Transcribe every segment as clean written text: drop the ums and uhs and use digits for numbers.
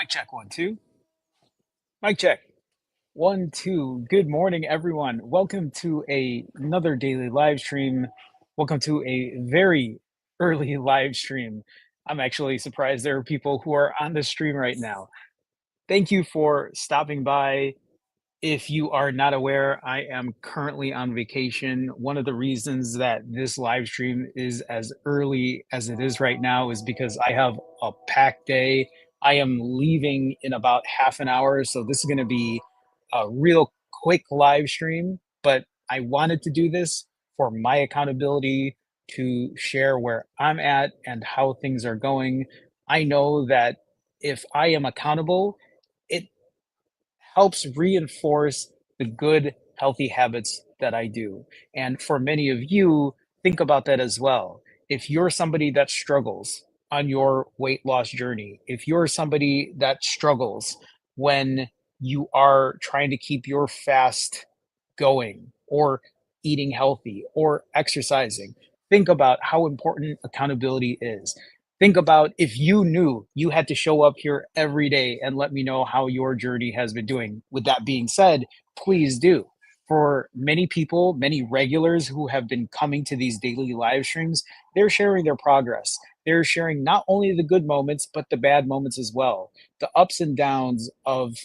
Check 1 2. Mic check 1 2. Good morning, everyone. Welcome to another daily live stream. Welcome to a very early live stream. I'm actually surprised there are people who are on the stream right now. Thank you for stopping by. If you are not aware, I am currently on vacation. One of the reasons that this live stream is as early as it is right now is because I have a packed day. I am leaving in about half an hour, so this is going to be a real quick live stream, but I wanted to do this for my accountability to share where I'm at and how things are going. I know that if I am accountable, it helps reinforce the good, healthy habits that I do. And for many of you, think about that as well. If you're somebody that struggles on your weight loss journey, if you're somebody that struggles when you are trying to keep your fast going or eating healthy or exercising, think about how important accountability is. Think about if you knew you had to show up here every day and let me know how your journey has been doing. With that being said, please do. For many people, many regulars who have been coming to these daily live streams, they're sharing their progress. They're sharing not only the good moments, but the bad moments as well. The ups and downs of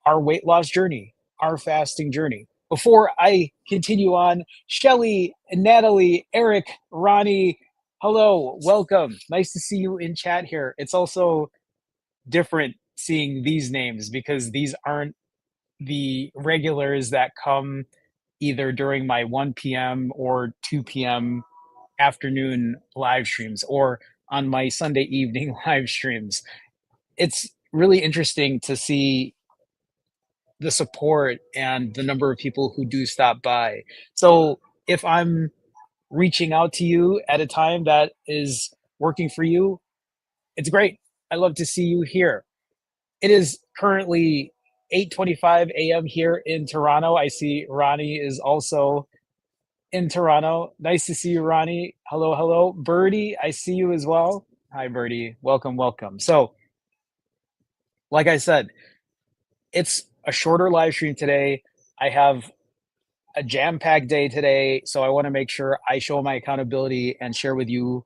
our weight loss journey, our fasting journey. Before I continue on, Shelly, Natalie, Eric, Ronnie, hello, welcome. Nice to see you in chat here. It's also different seeing these names because these aren't the regulars that come either during my 1 p.m. or 2 p.m. afternoon live streams or on my Sunday evening live streams. It's really interesting to see the support and the number of people who do stop by. So if I'm reaching out to you at a time that is working for you, it's great. I love to see you here. It is currently 8:25 a.m. here in Toronto. I see Ronnie is also in Toronto. Nice to see you, Ronnie. Hello, hello. Birdie, I see you as well. Hi, Birdie. Welcome, welcome. So, like I said, it's a shorter live stream today. I have a jam-packed day today, so I want to make sure I show my accountability and share with you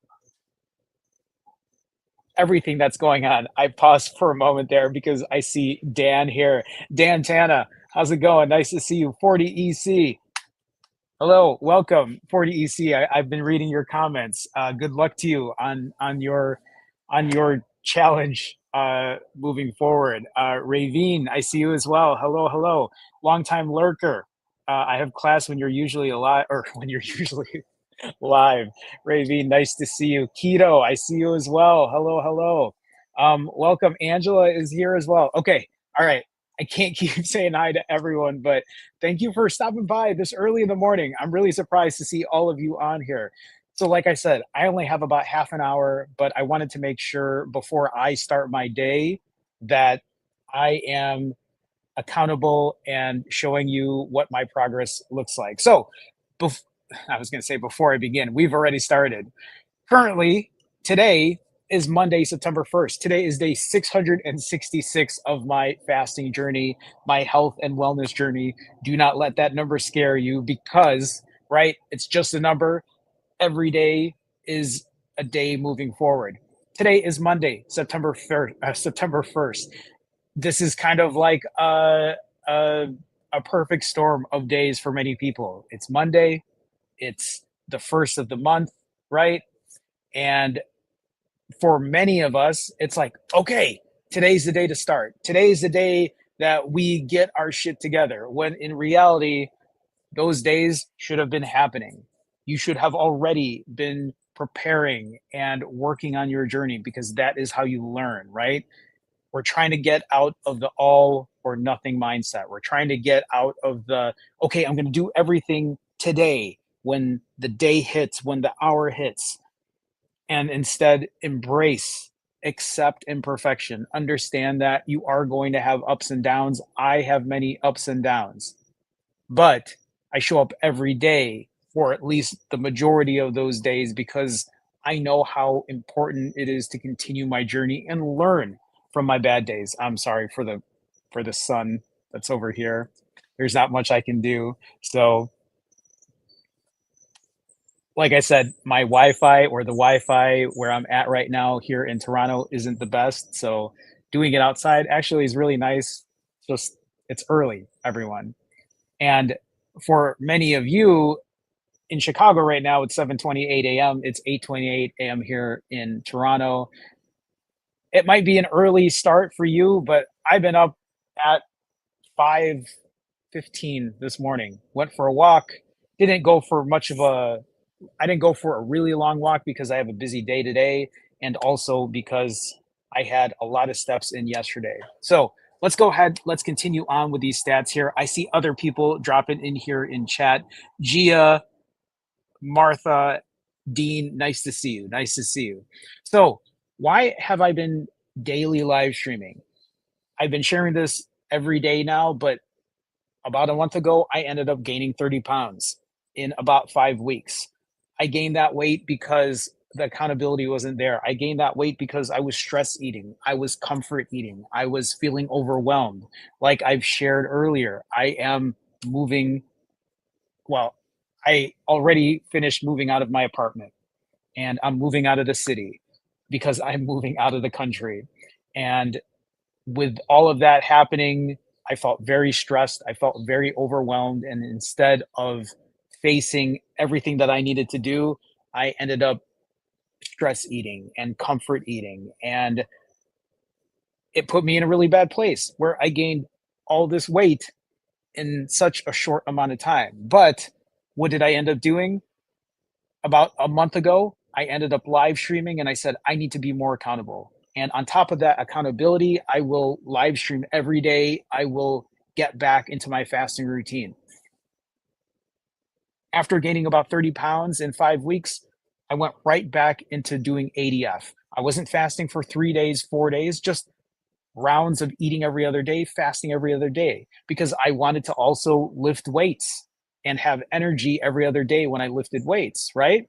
everything that's going on. I paused for a moment there because I see Dan here. Dan Tana, how's it going? Nice to see you. 40EC. Hello, welcome. 40EC. I've been reading your comments. Good luck to you on your challenge moving forward. Ravine, I see you as well. Hello, hello. Longtime lurker. I have class when you're usually alive, or when you're usually live. Ravine, nice to see you. Keto, I see you as well. Hello, hello. Welcome. Angela is here as well. Okay, all right. I can't keep saying hi to everyone, but thank you for stopping by this early in the morning. I'm really surprised to see all of you on here. So, like I said, I only have about half an hour, but I wanted to make sure before I start my day that I am accountable and showing you what my progress looks like. So, I was going to say before I begin, we've already started. Currently, today is Monday, September 1st. Today is day 666 of my fasting journey, my health and wellness journey. Do not let that number scare you because, right, it's just a number. Every day is a day moving forward. Today is Monday, September 1st. This is kind of like a perfect storm of days for many people. It's Monday, it's the first of the month, right? And for many of us, it's like, okay, today's the day to start. Today's the day that we get our shit together. When in reality, those days should have been happening. You should have already been preparing and working on your journey because that is how you learn, right? We're trying to get out of the all or nothing mindset. We're trying to get out of the, okay, I'm going to do everything today when the day hits, when the hour hits, and instead embrace, accept imperfection. Understand that you are going to have ups and downs. I have many ups and downs, but I show up every day for at least the majority of those days because I know how important it is to continue my journey and learn from my bad days. I'm sorry for the sun that's over here. There's not much I can do. So, like I said, my Wi-Fi or the Wi-Fi where I'm at right now here in Toronto isn't the best. So, doing it outside actually is really nice. Just it's early, everyone. And for many of you in Chicago right now, it's 7:28 a.m. It's 8:28 a.m. here in Toronto. It might be an early start for you, but I've been up at 5:15 this morning. Went for a walk. Didn't go for much of a I didn't go for a really long walk because I have a busy day today and also because I had a lot of steps in yesterday. So, let's go ahead. Let's continue on with these stats here. I see other people dropping in here in chat. Gia, Martha, Dean, nice to see you. Nice to see you. So, why have I been daily live streaming? I've been sharing this every day now, but about a month ago, I ended up gaining 30 pounds in about 5 weeks. I gained that weight because the accountability wasn't there. I gained that weight because I was stress eating. I was comfort eating. I was feeling overwhelmed. Like I've shared earlier, I am moving. Well, I already finished moving out of my apartment and I'm moving out of the city because I'm moving out of the country. And with all of that happening, I felt very stressed. I felt very overwhelmed. And instead of facing everything that I needed to do, I ended up stress eating and comfort eating. And it put me in a really bad place where I gained all this weight in such a short amount of time. But what did I end up doing? About a month ago, I ended up live streaming and I said, I need to be more accountable. And on top of that accountability, I will live stream every day. I will get back into my fasting routine. After gaining about 30 pounds in 5 weeks, I went right back into doing ADF. I wasn't fasting for 3 days, 4 days, just rounds of eating every other day, fasting every other day, because I wanted to also lift weights and have energy every other day when I lifted weights, right?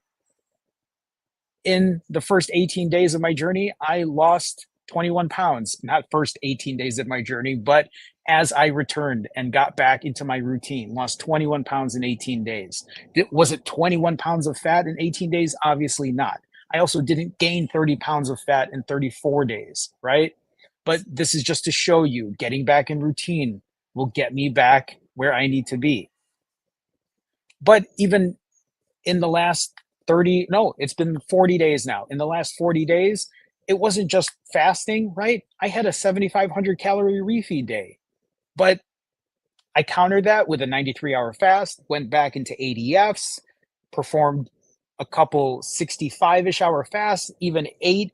In the first 18 days of my journey, I lost 21 pounds. Not first 18 days of my journey, but as I returned and got back into my routine, lost 21 pounds in 18 days. Was it 21 pounds of fat in 18 days? Obviously not. I also didn't gain 30 pounds of fat in 34 days, right? But this is just to show you getting back in routine will get me back where I need to be. But even in the last 30, no, it's been 40 days now. In the last 40 days, it wasn't just fasting, right? I had a 7,500 calorie refeed day, but I countered that with a 93-hour fast, went back into ADFs, performed a couple 65-ish hour fasts, even ate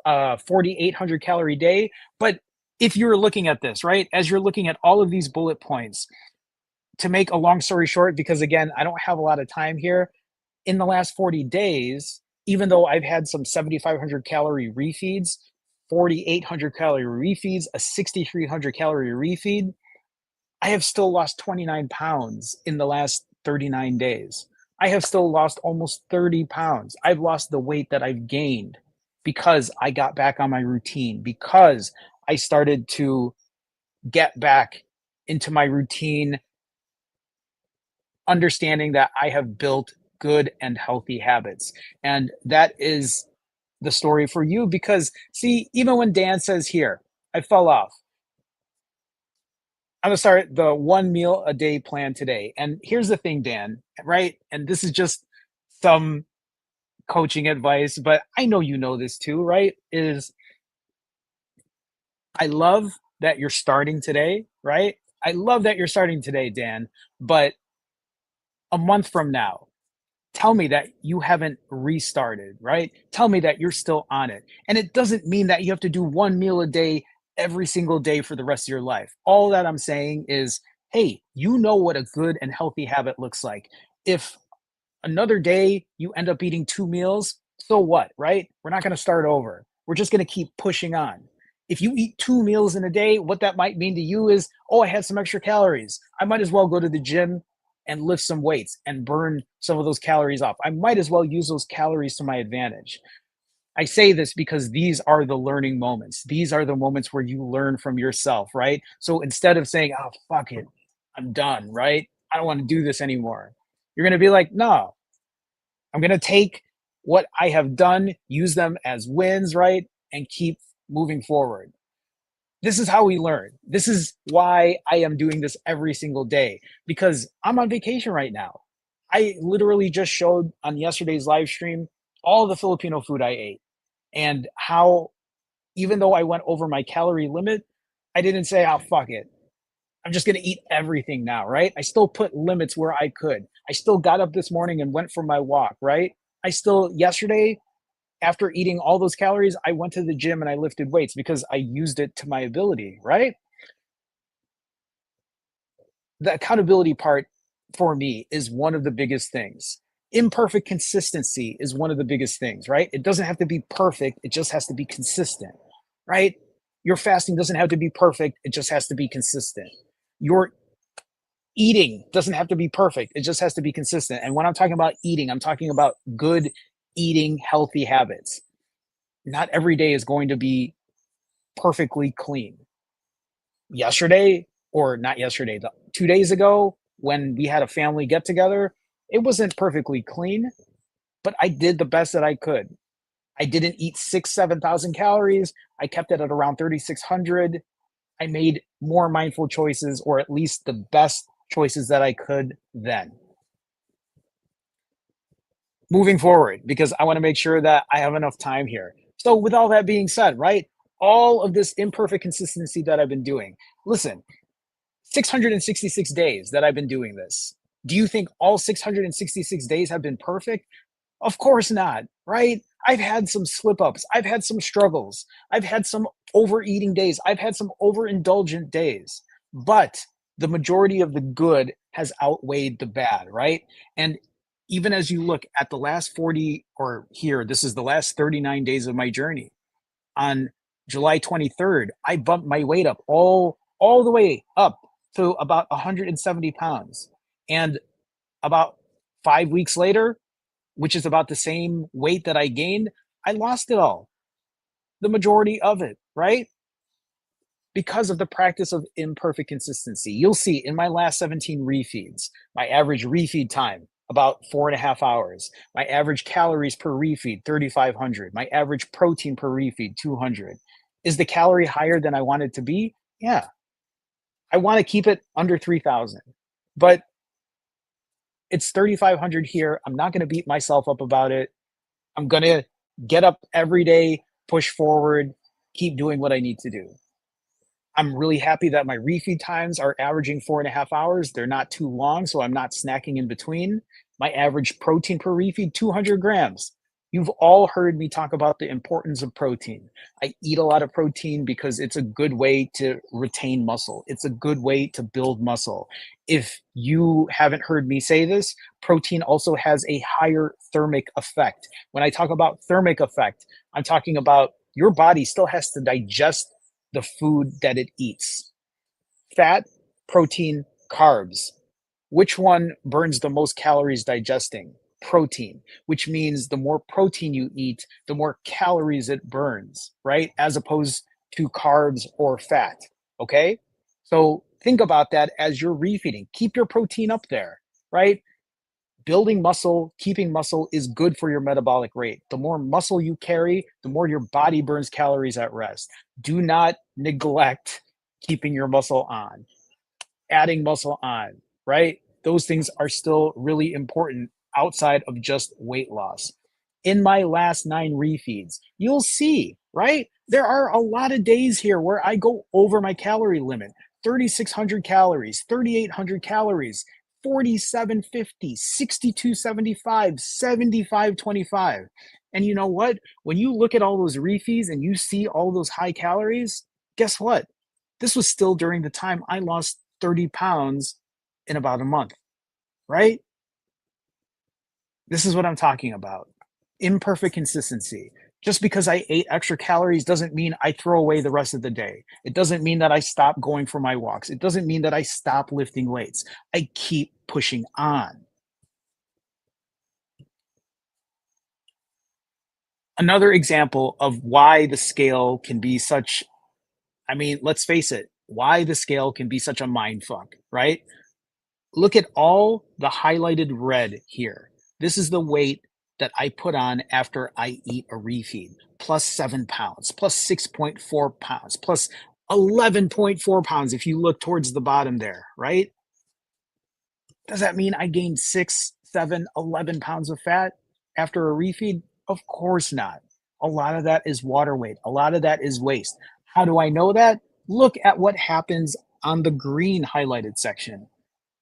a 4,800 calorie day. But if you're looking at this, right, as you're looking at all of these bullet points, to make a long story short, because again, I don't have a lot of time here, in the last 40 days, even though I've had some 7,500 calorie refeeds, 4,800 calorie refeeds, a 6,300 calorie refeed, I have still lost 29 pounds in the last 39 days. I have still lost almost 30 pounds. I've lost the weight that I've gained because I got back on my routine, because I started to get back into my routine, understanding that I have built good and healthy habits. And that is the story for you because, see, even when Dan says here, I fell off, I'm gonna start the 1 meal a day plan today. And here's the thing, Dan, right? And this is just some coaching advice, but I know you know this too, right? Is I love that you're starting today, right? I love that you're starting today, Dan, but a month from now, tell me that you haven't restarted, right? Tell me that you're still on it. And it doesn't mean that you have to do 1 meal a day every single day for the rest of your life. All that I'm saying is, hey, you know what a good and healthy habit looks like. If another day you end up eating 2 meals, so what, right? We're not going to start over. We're just going to keep pushing on. If you eat 2 meals in a day, what that might mean to you is, oh, I had some extra calories. I might as well go to the gym and lift some weights and burn some of those calories off. I might as well use those calories to my advantage. I say this because these are the learning moments. These are the moments where you learn from yourself, right? So instead of saying, "Oh, fuck it, I'm done," right? I don't want to do this anymore. You're going to be like, "No, I'm going to take what I have done, use them as wins, right? And keep moving forward." This is how we learn. This is why I am doing this every single day because I'm on vacation right now. I literally just showed on yesterday's live stream all the Filipino food I ate and how, even though I went over my calorie limit, I didn't say, "Oh, fuck it. I'm just going to eat everything now," right? I still put limits where I could. I still got up this morning and went for my walk, right? I still, yesterday, after eating all those calories, I went to the gym and I lifted weights because I used it to my ability, right? The accountability part for me is one of the biggest things. Imperfect consistency is one of the biggest things, right? It doesn't have to be perfect, it just has to be consistent, right? Your fasting doesn't have to be perfect, it just has to be consistent. Your eating doesn't have to be perfect, it just has to be consistent. And when I'm talking about eating, I'm talking about good eating, healthy habits. Not every day is going to be perfectly clean. Yesterday, or not yesterday, 2 days ago, when we had a family get together, it wasn't perfectly clean, but I did the best that I could. I didn't eat 7,000 calories. I kept it at around 3,600. I made more mindful choices, or at least the best choices that I could then. Moving forward, because I want to make sure that I have enough time here. So, with all that being said, right, all of this imperfect consistency that I've been doing, listen, 666 days that I've been doing this. Do you think all 666 days have been perfect? Of course not, right? I've had some slip ups. I've had some struggles. I've had some overeating days. I've had some overindulgent days. But the majority of the good has outweighed the bad, right? And even as you look at the last 40, or here, this is the last 39 days of my journey. On July 23rd, I bumped my weight up all the way up to about 170 pounds. And about 5 weeks later, which is about the same weight that I gained, I lost it all, the majority of it, right? Because of the practice of imperfect consistency. You'll see in my last 17 refeeds, my average refeed time, about 4.5 hours. My average calories per refeed, 3,500. My average protein per refeed, 200. Is the calorie higher than I want it to be? Yeah. I want to keep it under 3,000. But it's 3,500 here. I'm not going to beat myself up about it. I'm going to get up every day, push forward, keep doing what I need to do. I'm really happy that my refeed times are averaging 4.5 hours. They're not too long, so I'm not snacking in between. My average protein per refeed, 200 grams. You've all heard me talk about the importance of protein. I eat a lot of protein because it's a good way to retain muscle. It's a good way to build muscle. If you haven't heard me say this, protein also has a higher thermic effect. When I talk about thermic effect, I'm talking about your body still has to digest the food that it eats. Fat, protein, carbs. Which one burns the most calories digesting? Protein, which means the more protein you eat, the more calories it burns, right? As opposed to carbs or fat. Okay. So think about that as you're refeeding. Keep your protein up there, right? Building muscle, keeping muscle is good for your metabolic rate. The more muscle you carry, the more your body burns calories at rest. Do not neglect keeping your muscle on, adding muscle on, right? Those things are still really important outside of just weight loss. In my last 9 refeeds, you'll see, right? There are a lot of days here where I go over my calorie limit, 3,600 calories, 3,800 calories, 4750, 6275, 7525. And you know what? When you look at all those refeeds and you see all those high calories, guess what? This was still during the time I lost 30 pounds in about a month, right? This is what I'm talking about. Imperfect consistency. Just because I ate extra calories doesn't mean I throw away the rest of the day. It doesn't mean that I stop going for my walks. It doesn't mean that I stop lifting weights. I keep pushing on. Another example of why the scale can be such, I mean, let's face it, why the scale can be such a mind fuck, right? Look at all the highlighted red here. This is the weight that I put on after I eat a refeed. Plus 7 pounds, plus 6.4 pounds, plus 11.4 pounds if you look towards the bottom there, right? Does that mean I gained 6, 7, 11 pounds of fat after a refeed? Of course not. A lot of that is water weight. A lot of that is waste. How do I know that? Look at what happens on the green highlighted section.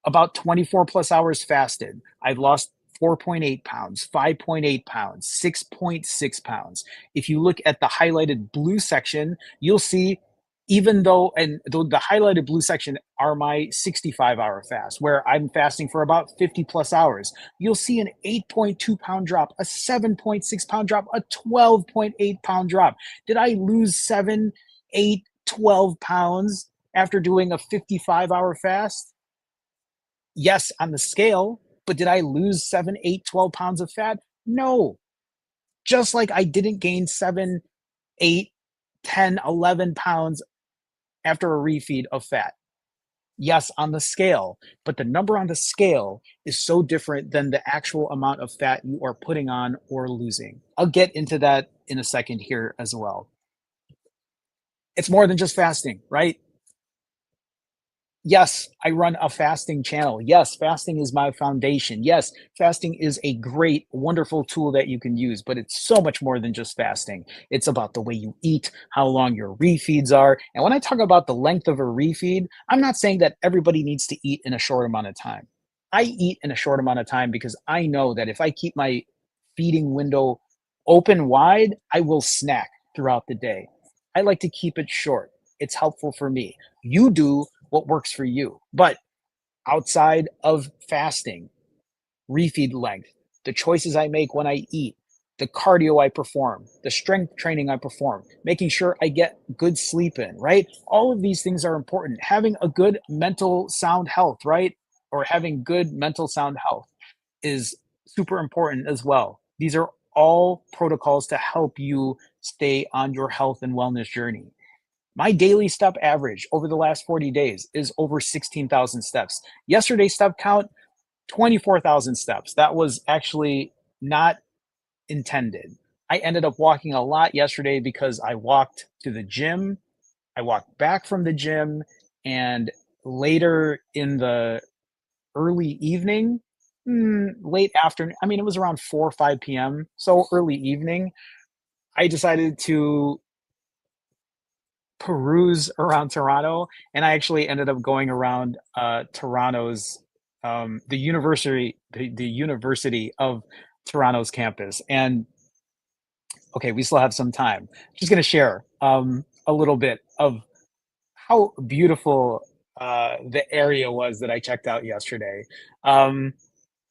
About 24 plus hours fasted, I've lost 4.8 pounds, 5.8 pounds, 6.6 pounds. If you look at the highlighted blue section, you'll see, even though, and the highlighted blue section are my 65-hour fast, where I'm fasting for about 50 plus hours, you'll see an 8.2 pound drop, a 7.6 pound drop, a 12.8 pound drop. Did I lose 7, 8, 12 pounds after doing a 55-hour fast? Yes, on the scale, but did I lose 7, 8, 12 pounds of fat? No. Just like I didn't gain 7, 8, 10, 11 pounds after a refeed of fat. Yes, on the scale, but the number on the scale is so different than the actual amount of fat you are putting on or losing. I'll get into that in a second here as well. It's more than just fasting, right? Yes, I run a fasting channel. Yes, fasting is my foundation. Yes, fasting is a great, wonderful tool that you can use, but it's so much more than just fasting. It's about the way you eat, how long your refeeds are. And when I talk about the length of a refeed, I'm not saying that everybody needs to eat in a short amount of time. I eat in a short amount of time because I know that if I keep my feeding window open wide, I will snack throughout the day. I like to keep it short. It's helpful for me. You do what works for you. But outside of fasting, refeed length, the choices I make when I eat, the cardio I perform, the strength training I perform, making sure I get good sleep in, right? All of these things are important. Having a good mental sound health, right? Or having good mental sound health is super important as well. These are all protocols to help you stay on your health and wellness journey. My daily step average over the last 40 days is over 16,000 steps. Yesterday's step count, 24,000 steps. That was actually not intended. I ended up walking a lot yesterday because I walked to the gym, I walked back from the gym, and later in the early evening, late afternoon, I mean, it was around 4 or 5 p.m., so early evening, I decided to peruse around Toronto, and I actually ended up going around Toronto's the University of Toronto's campus. And okay, we still have some time. Just going to share a little bit of how beautiful the area was that I checked out yesterday. Um,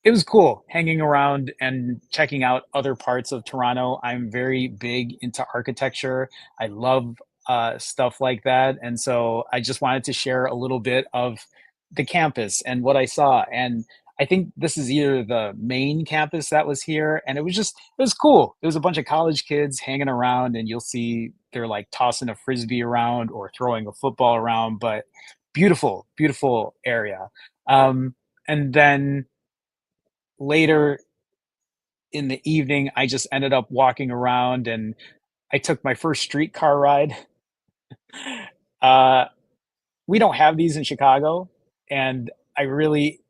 it was cool hanging around and checking out other parts of Toronto. I'm very big into architecture. I love stuff like that. And so I just wanted to share a little bit of the campus and what I saw. And I think this is either the main campus that was here. And it was cool. It was a bunch of college kids hanging around, and you'll see they're like tossing a frisbee around or throwing a football around. But beautiful, beautiful area. And then later in the evening, I just ended up walking around, and I took my first streetcar ride. Uh, we don't have these in Chicago, and I really,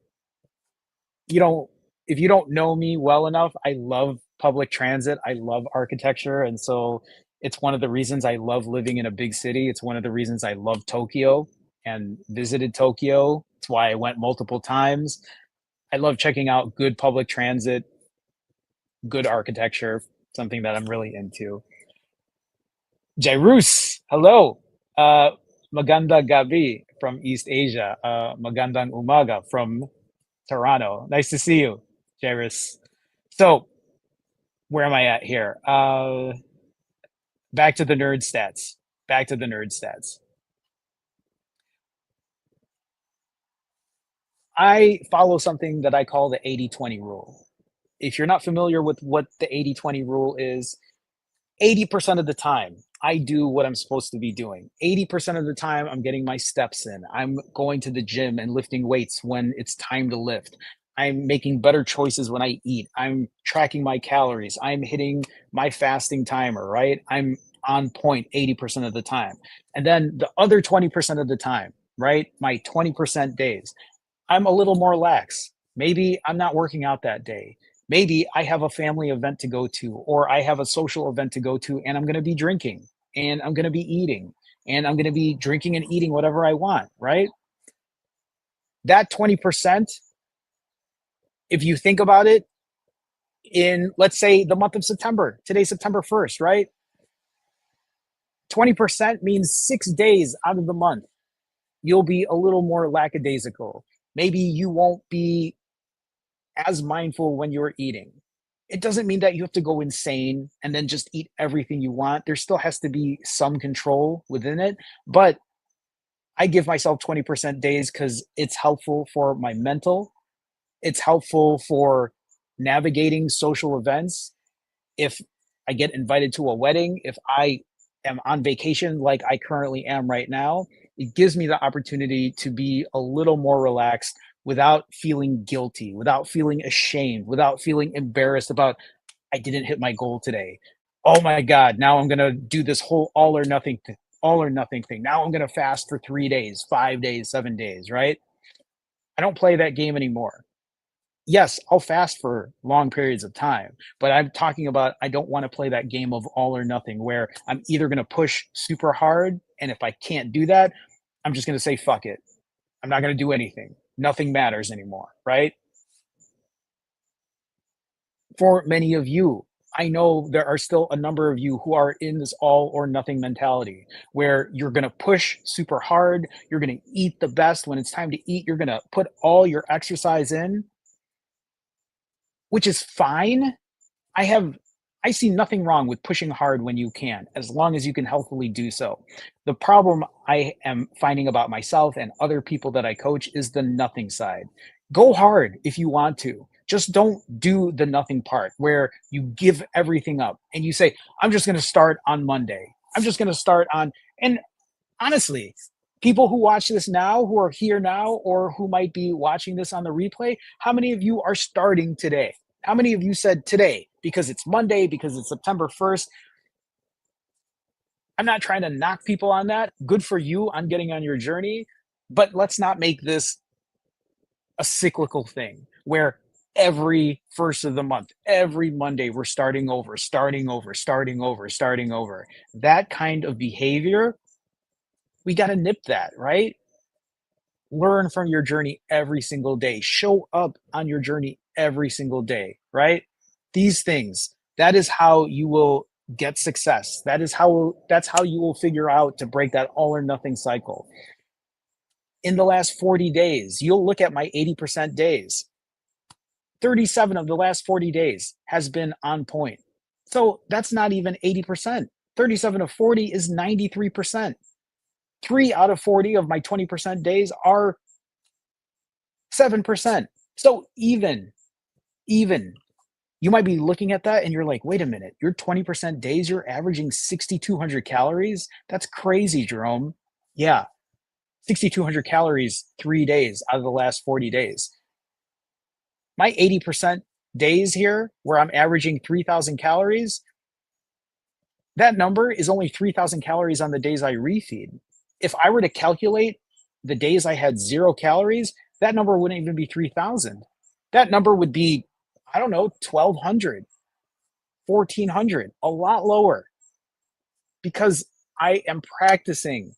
you don't, if you don't know me well enough, I love public transit. I love architecture, and so it's one of the reasons I love living in a big city. It's one of the reasons I love Tokyo and visited Tokyo. It's why I went multiple times. I love checking out good public transit, good architecture, something that I'm really into. Jairus, hello. Maganda Gabi from East Asia. Magandang umaga from Toronto. Nice to see you, Jairus. So, where am I at here? Back to the nerd stats. Back to the nerd stats. I follow something that I call the 80-20 rule. If you're not familiar with what the 80-20 rule is, 80% of the time, I do what I'm supposed to be doing. 80% of the time, I'm getting my steps in. I'm going to the gym and lifting weights when it's time to lift. I'm making better choices when I eat. I'm tracking my calories. I'm hitting my fasting timer, right? I'm on point 80% of the time. And then the other 20% of the time, right? My 20% days, I'm a little more lax. Maybe I'm not working out that day. Maybe I have a family event to go to, or I have a social event to go to, and I'm going to be drinking and I'm going to be eating and I'm going to be drinking and eating whatever I want, right? That 20%, if you think about it, in let's say the month of September, today's September 1st, right? 20% means 6 days out of the month, you'll be a little more lackadaisical. Maybe you won't be as mindful when you're eating. It doesn't mean that you have to go insane and then just eat everything you want. There still has to be some control within it. But I give myself 20% days because it's helpful for my mental, it's helpful for navigating social events. If I get invited to a wedding, if I am on vacation like I currently am right now, it gives me the opportunity to be a little more relaxed without feeling guilty, without feeling ashamed, without feeling embarrassed about I didn't hit my goal today. Oh my god, now I'm going to do this whole all or nothing thing. Now I'm going to fast for 3 days, 5 days, 7 days, right? I don't play that game anymore. Yes, I'll fast for long periods of time, but I'm talking about I don't want to play that game of all or nothing where I'm either going to push super hard, and if I can't do that, I'm just going to say fuck it. I'm not going to do anything. Nothing matters anymore, right? For many of you, I know there are still a number of you who are in this all or nothing mentality where you're going to push super hard, you're going to eat the best when it's time to eat, you're going to put all your exercise in, which is fine. I have I see nothing wrong with pushing hard when you can, as long as you can healthily do so. The problem I am finding about myself and other people that I coach is the nothing side. Go hard if you want to. Just don't do the nothing part where you give everything up and you say, I'm just going to start on Monday. I'm just going to start on, and honestly, people who watch this now, who are here now, or who might be watching this on the replay, how many of you are starting today? How many of you said today because it's Monday, because it's September 1st? I'm not trying to knock people on that. Good for you on getting on your journey, but let's not make this a cyclical thing where every first of the month, every Monday, we're starting over, starting over, starting over, starting over. That kind of behavior, we got to nip that, right? Learn from your journey every single day. Show up on your journey every single day, right? These things, that is how you will get success. That's how you will figure out to break that all or nothing cycle. In the last 40 days, you'll look at my 80% days. 37 of the last 40 days has been on point. So that's not even 80%. 37 of 40 is 93%. 3 out of 40 of my 20% days are 7%. So even you might be looking at that and you're like, wait a minute, your 20% days, you're averaging 6,200 calories. That's crazy, Jerome. Yeah, 6,200 calories 3 days out of the last 40 days. My 80% days here, where I'm averaging 3,000 calories, that number is only 3,000 calories on the days I refeed. If I were to calculate the days I had 0 calories, that number wouldn't even be 3,000. That number would be, I don't know, 1,200, 1,400, a lot lower because I am practicing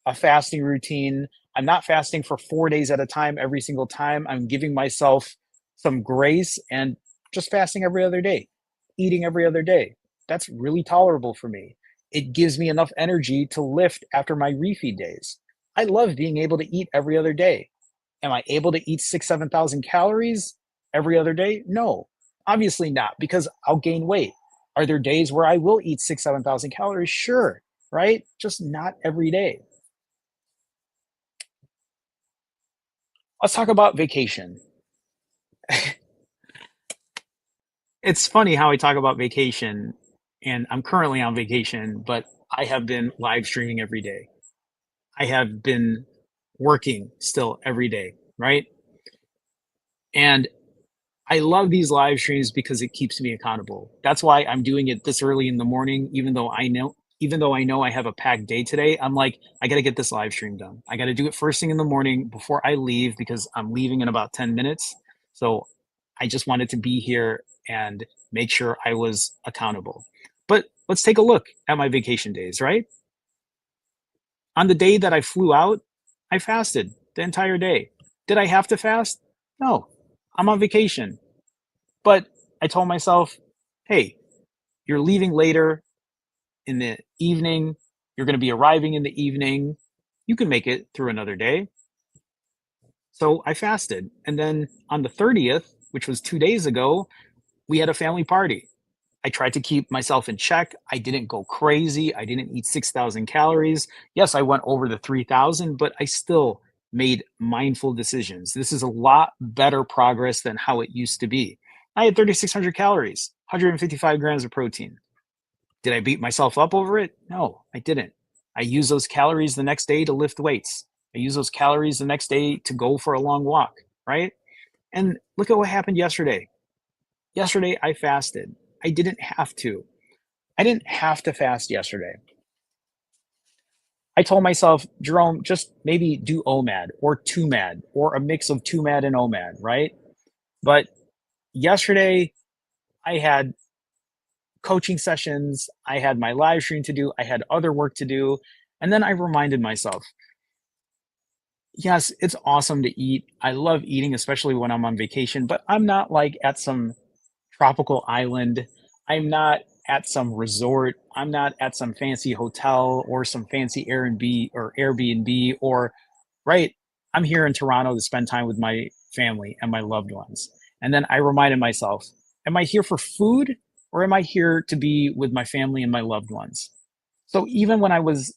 a fasting routine. I'm not fasting for 4 days at a time every single time. I'm giving myself some grace and just fasting every other day, eating every other day. That's really tolerable for me. It gives me enough energy to lift after my refeed days. I love being able to eat every other day. Am I able to eat 7,000 calories every other day? No, obviously not, because I'll gain weight. Are there days where I will eat 7,000 calories? Sure, right? Just not every day. Let's talk about vacation. It's funny how I talk about vacation. and I'm currently on vacation, but I have been live streaming every day. I have been working still every day, right? And I love these live streams because it keeps me accountable. That's why I'm doing it this early in the morning, even though I know I have a packed day today. I'm like, I got to get this live stream done. I got to do it first thing in the morning before I leave because I'm leaving in about 10 minutes. So I just wanted to be here and make sure I was accountable. But let's take a look at my vacation days, right? On the day that I flew out, I fasted the entire day. Did I have to fast? No. I'm on vacation. But I told myself, hey, you're leaving later in the evening. You're going to be arriving in the evening. You can make it through another day. So I fasted. And then on the 30th, which was 2 days ago, we had a family party. I tried to keep myself in check. I didn't go crazy. I didn't eat 6,000 calories. Yes, I went over the 3,000, but I still made mindful decisions. This is a lot better progress than how it used to be. I had 3,600 calories, 155 grams of protein. Did I beat myself up over it? No, I didn't. I used those calories the next day to lift weights. I used those calories the next day to go for a long walk, right? And look at what happened yesterday. Yesterday, I fasted. I didn't have to. I didn't have to fast yesterday. I told myself, Jerome, just maybe do OMAD or 2MAD or a mix of 2MAD and OMAD, right? But yesterday, I had coaching sessions, I had my live stream to do, I had other work to do. And then I reminded myself, yes, it's awesome to eat. I love eating, especially when I'm on vacation, but I'm not like at some tropical island. I'm not at some resort. I'm not at some fancy hotel or some fancy Airbnb or right. I'm here in Toronto to spend time with my family and my loved ones. And then I reminded myself, am I here for food or am I here to be with my family and my loved ones? So even when I was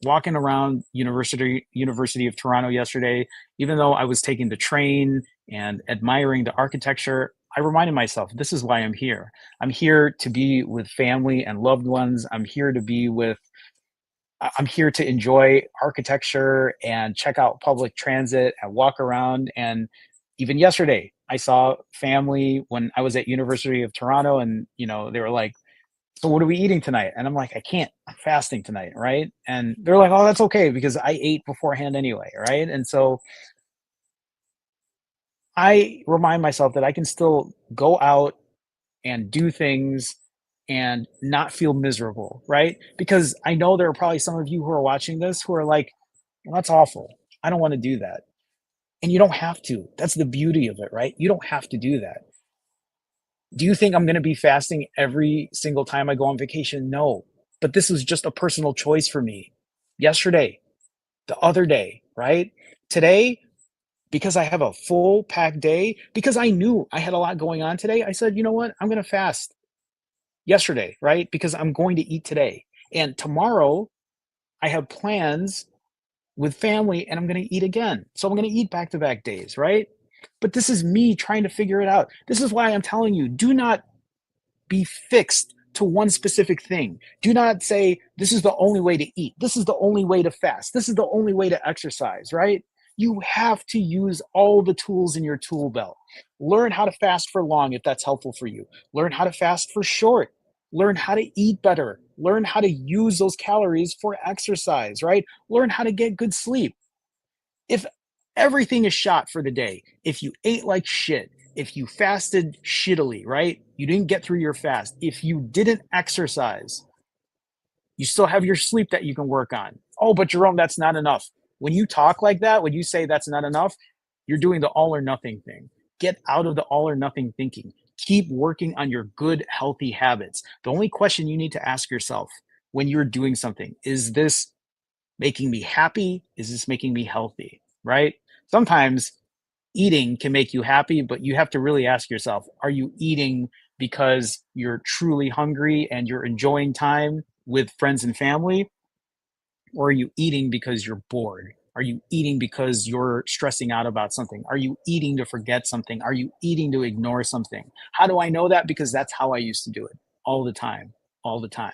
walking around University of Toronto yesterday, even though I was taking the train and admiring the architecture, I reminded myself, this is why I'm here. I'm here to be with family and loved ones. I'm here to enjoy architecture and check out public transit and walk around. And even yesterday, I saw family when I was at University of Toronto, and they were like, so what are we eating tonight? And I'm like, I can't. I'm fasting tonight, right? And they're like, oh, that's okay because I ate beforehand anyway, right? And so I remind myself that I can still go out and do things and not feel miserable, right? Because I know there are probably some of you who are watching this who are like, well, that's awful. I don't want to do that. And you don't have to. That's the beauty of it, right? You don't have to do that. Do you think I'm going to be fasting every single time I go on vacation? No. But this was just a personal choice for me. Yesterday, the other day, right? Today, because I have a full packed day, because I knew I had a lot going on today, I said, you know what? I'm going to fast yesterday, right? Because I'm going to eat today. And tomorrow, I have plans with family and I'm going to eat again. So I'm going to eat back to back days, right? But this is me trying to figure it out. This is why I'm telling you, do not be fixed to one specific thing. Do not say, this is the only way to eat. This is the only way to fast. This is the only way to exercise, right? You have to use all the tools in your tool belt. Learn how to fast for long if that's helpful for you. Learn how to fast for short. Learn how to eat better. Learn how to use those calories for exercise, right? Learn how to get good sleep. If everything is shot for the day, if you ate like shit, if you fasted shittily, right? You didn't get through your fast. If you didn't exercise, you still have your sleep that you can work on. Oh, but Jerome, that's not enough. When you talk like that, when you say that's not enough, you're doing the all or nothing thing. Get out of the all or nothing thinking. Keep working on your good, healthy habits. The only question you need to ask yourself when you're doing something is this making me happy? Is this making me healthy? Right? Sometimes eating can make you happy, but you have to really ask yourself, are you eating because you're truly hungry and you're enjoying time with friends and family? Or are you eating because you're bored? Are you eating because you're stressing out about something? Are you eating to forget something? Are you eating to ignore something? How do I know that? Because that's how I used to do it. all the time, all the time.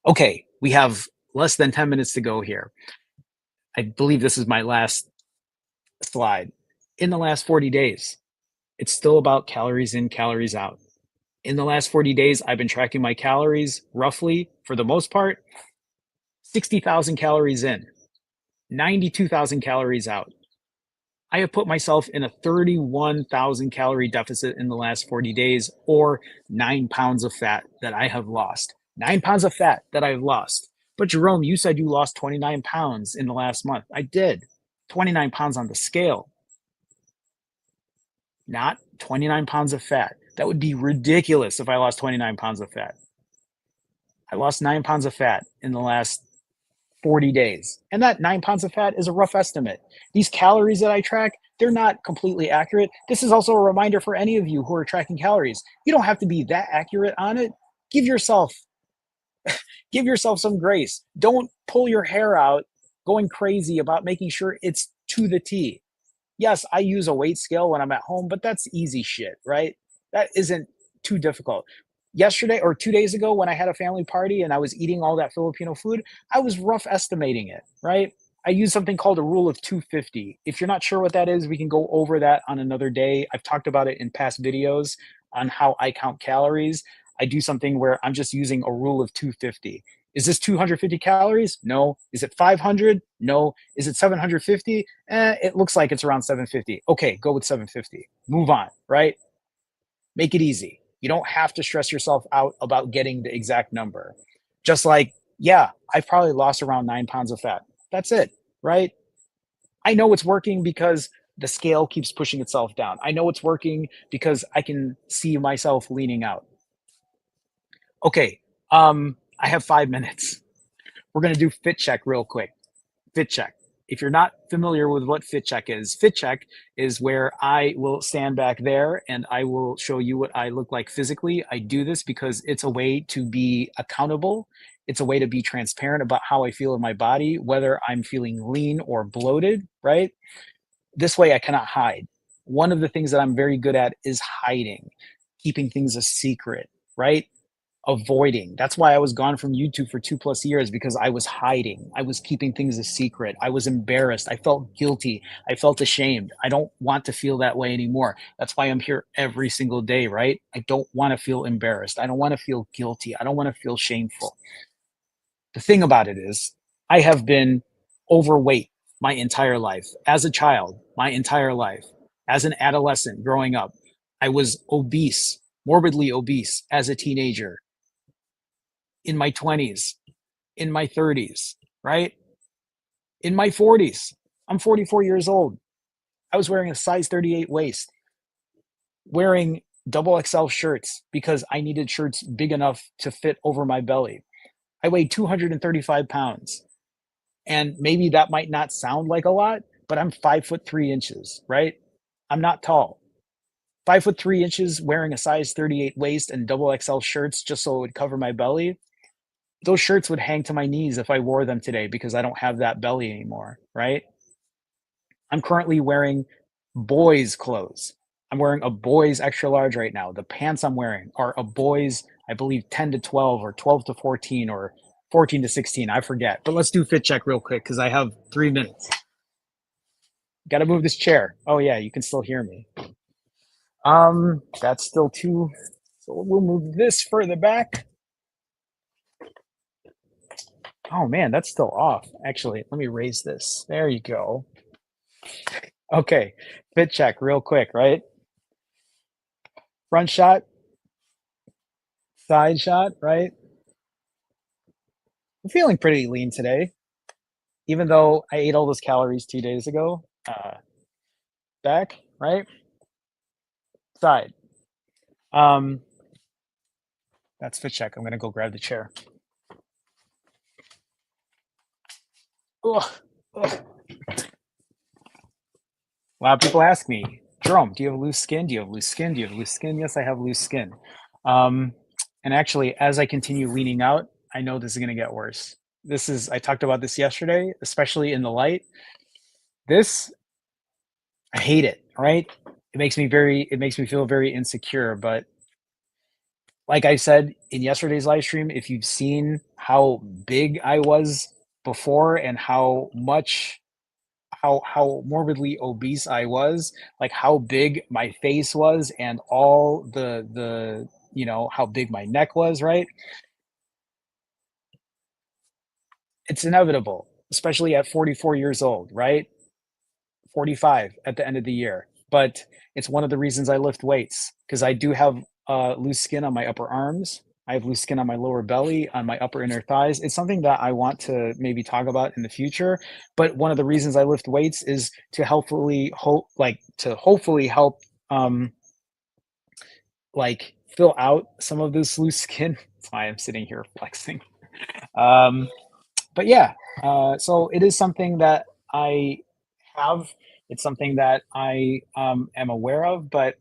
Okay, we have less than 10 minutes to go here. I believe this is my last slide. In the last 40 days, it's still about calories in, calories out. In the last 40 days, I've been tracking my calories roughly, for the most part, 60,000 calories in, 92,000 calories out. I have put myself in a 31,000 calorie deficit in the last 40 days, or 9 pounds of fat that I have lost. 9 pounds of fat that I've lost. But Jerome, you said you lost 29 pounds in the last month. I did. 29 pounds on the scale, not 29 pounds of fat. That would be ridiculous if I lost 29 pounds of fat. I lost 9 pounds of fat in the last 40 days. And that 9 pounds of fat is a rough estimate. These calories that I track, they're not completely accurate. This is also a reminder for any of you who are tracking calories. You don't have to be that accurate on it. Give yourself give yourself some grace. Don't pull your hair out going crazy about making sure it's to the T. Yes, I use a weight scale when I'm at home, but that's easy shit, right? That isn't too difficult. Yesterday or 2 days ago, when I had a family party and I was eating all that Filipino food, I was rough estimating it, right? I use something called a rule of 250. If you're not sure what that is, we can go over that on another day. I've talked about it in past videos on how I count calories. I do something where I'm just using a rule of 250. Is this 250 calories? No. Is it 500? No. Is it 750? It looks like it's around 750. Okay, go with 750. Move on, right? Make it easy. You don't have to stress yourself out about getting the exact number. Just like, yeah, I've probably lost around 9 pounds of fat. That's it, right? I know it's working because the scale keeps pushing itself down. I know it's working because I can see myself leaning out. Okay, I have 5 minutes. We're going to do fit check real quick. Fit check. If you're not familiar with what fit check is where I will stand back there and I will show you what I look like physically. I do this because it's a way to be accountable. It's a way to be transparent about how I feel in my body, whether I'm feeling lean or bloated, right? This way I cannot hide. One of the things that I'm very good at is hiding, keeping things a secret, right? Avoiding. That's why I was gone from YouTube for 2+ years, because I was hiding. I was keeping things a secret. I was embarrassed. I felt guilty. I felt ashamed. I don't want to feel that way anymore. That's why I'm here every single day, right? I don't want to feel embarrassed. I don't want to feel guilty. I don't want to feel shameful. The thing about it is, I have been overweight my entire life. As a child, my entire life. As an adolescent growing up, I was obese, morbidly obese as a teenager, in my 20s, in my 30s, right? In my 40s. I'm 44 years old. I was wearing a size 38 waist, wearing double XL shirts because I needed shirts big enough to fit over my belly. I weighed 235 pounds. And maybe that might not sound like a lot, but I'm 5 foot 3 inches, right? I'm not tall. 5 foot 3 inches wearing a size 38 waist and double XL shirts just so it would cover my belly. Those shirts would hang to my knees if I wore them today because I don't have that belly anymore, right? I'm currently wearing boys' clothes. I'm wearing a boys extra large right now. The pants I'm wearing are a boys, I believe 10 to 12 or 12 to 14 or 14 to 16. I forget. But let's do fit check real quick because I have 3 minutes. Got to move this chair. Oh yeah, you can still hear me. That's still too. So we'll move this further back. Oh man, that's still off. Actually, let me raise this. There you go. Okay, fit check real quick, right? Front shot, side shot, right? I'm feeling pretty lean today, even though I ate all those calories 2 days ago. Back, right? Side. Um, that's fit check. I'm gonna go grab the chair. Ugh, ugh. A lot of people ask me, Jerome, do you have loose skin? Do you have loose skin? Do you have loose skin? Yes, I have loose skin. Um, and actually, as I continue leaning out, I know this is going to get worse. I talked about this yesterday, especially in the light. This, I hate it, right? It makes me feel very insecure, but like I said in yesterday's live stream, if you've seen how big I was before and how morbidly obese I was, like how big my face was and all the how big my neck was, right? It's inevitable, especially at 44 years old, right? 45 at the end of the year. But it's one of the reasons I lift weights because I do have loose skin on my upper arms. I have loose skin on my lower belly, on my upper inner thighs. It's something that I want to maybe talk about in the future. But one of the reasons I lift weights is to hopefully help um fill out some of this loose skin. That's why I'm sitting here flexing. Um, but yeah, so it is something that I have. It's something that I am aware of, but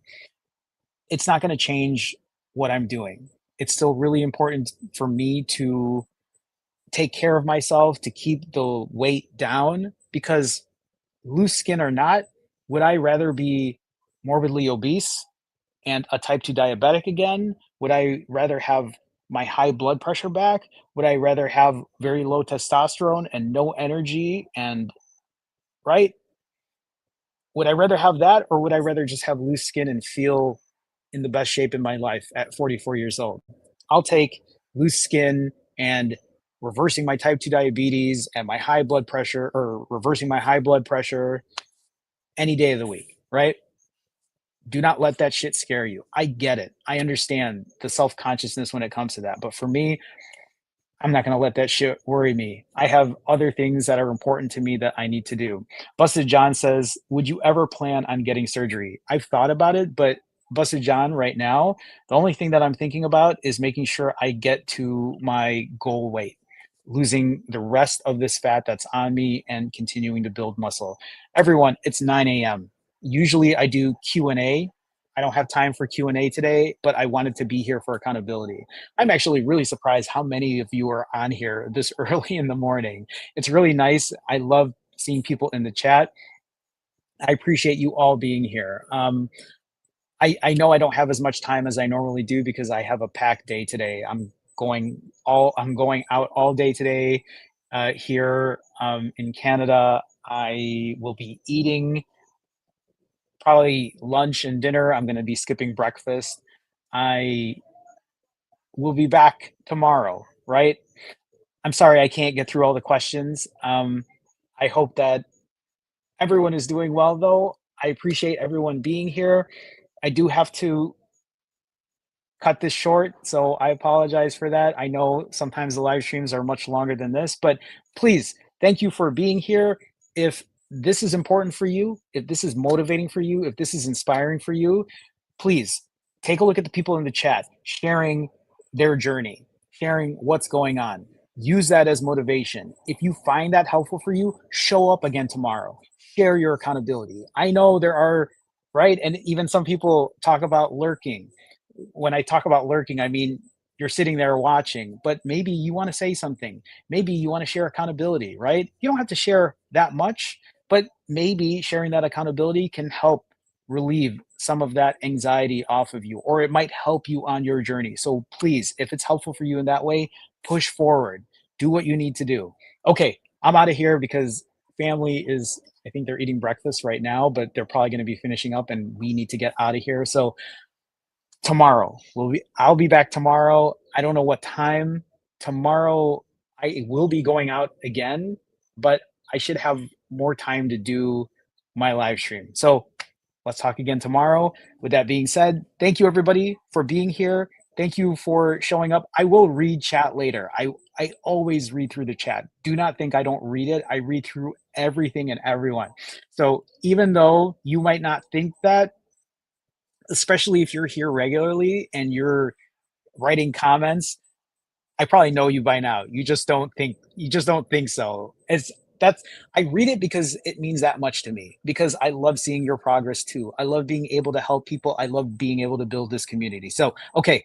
it's not going to change what I'm doing. It's still really important for me to take care of myself, to keep the weight down, because loose skin or not, would I rather be morbidly obese and a type 2 diabetic again? Would I rather have my high blood pressure back? Would I rather have very low testosterone and no energy and right? Would I rather have that or would I rather just have loose skin and feel in the best shape in my life at 44 years old? I'll take loose skin and reversing my type 2 diabetes and my high blood pressure or reversing my high blood pressure any day of the week, right? Do not let that shit scare you. I get it. I understand the self consciousness when it comes to that. But for me, I'm not gonna let that shit worry me. I have other things that are important to me that I need to do. Busted John says, "Would you ever plan on getting surgery?" I've thought about it, but Busted John, right now, the only thing that I'm thinking about is making sure I get to my goal weight, losing the rest of this fat that's on me and continuing to build muscle. Everyone, it's 9 a.m. Usually I do Q&A. I don't have time for Q&A today, but I wanted to be here for accountability. I'm actually really surprised how many of you are on here this early in the morning. It's really nice. I love seeing people in the chat. I appreciate you all being here. I know I don't have as much time as I normally do because I have a packed day today. I'm going out all day today here in Canada. I will be eating probably lunch and dinner. I'm going to be skipping breakfast. I will be back tomorrow, right? I'm sorry I can't get through all the questions. I hope that everyone is doing well, though. I appreciate everyone being here. I do have to cut this short, so I apologize for that. I know sometimes the live streams are much longer than this, but please, thank you for being here. If this is important for you, if this is motivating for you, if this is inspiring for you, please take a look at the people in the chat sharing their journey, sharing what's going on. Use that as motivation. If you find that helpful for you, show up again tomorrow. Share your accountability. I know there are, right? And even some people talk about lurking. When I talk about lurking, I mean you're sitting there watching, but maybe you want to say something. Maybe you want to share accountability, right? You don't have to share that much, but maybe sharing that accountability can help relieve some of that anxiety off of you, or it might help you on your journey. So please, if it's helpful for you in that way, push forward, do what you need to do. Okay, I'm out of here because family is, I think they're eating breakfast right now, but they're probably going to be finishing up and we need to get out of here. So tomorrow, I'll be back tomorrow. I don't know what time. Tomorrow I will be going out again, but I should have more time to do my live stream. So let's talk again tomorrow. With that being said, thank you everybody for being here. Thank you for showing up. I will read chat later. I always read through the chat. Do not think I don't read it. I read through everything and everyone. So even though you might not think that, especially if you're here regularly and you're writing comments, I probably know you by now. You just don't think so. It's that's I read it because it means that much to me because I love seeing your progress too. I love being able to help people. I love being able to build this community. So, okay,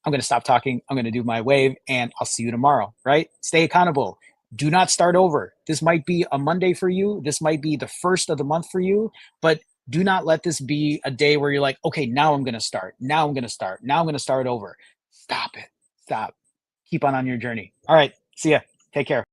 I'm going to stop talking. I'm going to do my wave and I'll see you tomorrow, right? Stay accountable. Do not start over. This might be a Monday for you. This might be the first of the month for you, but do not let this be a day where you're like, okay, now I'm going to start. Now I'm going to start. Now I'm going to start over. Stop it. Stop. Keep on your journey. All right. See ya. Take care.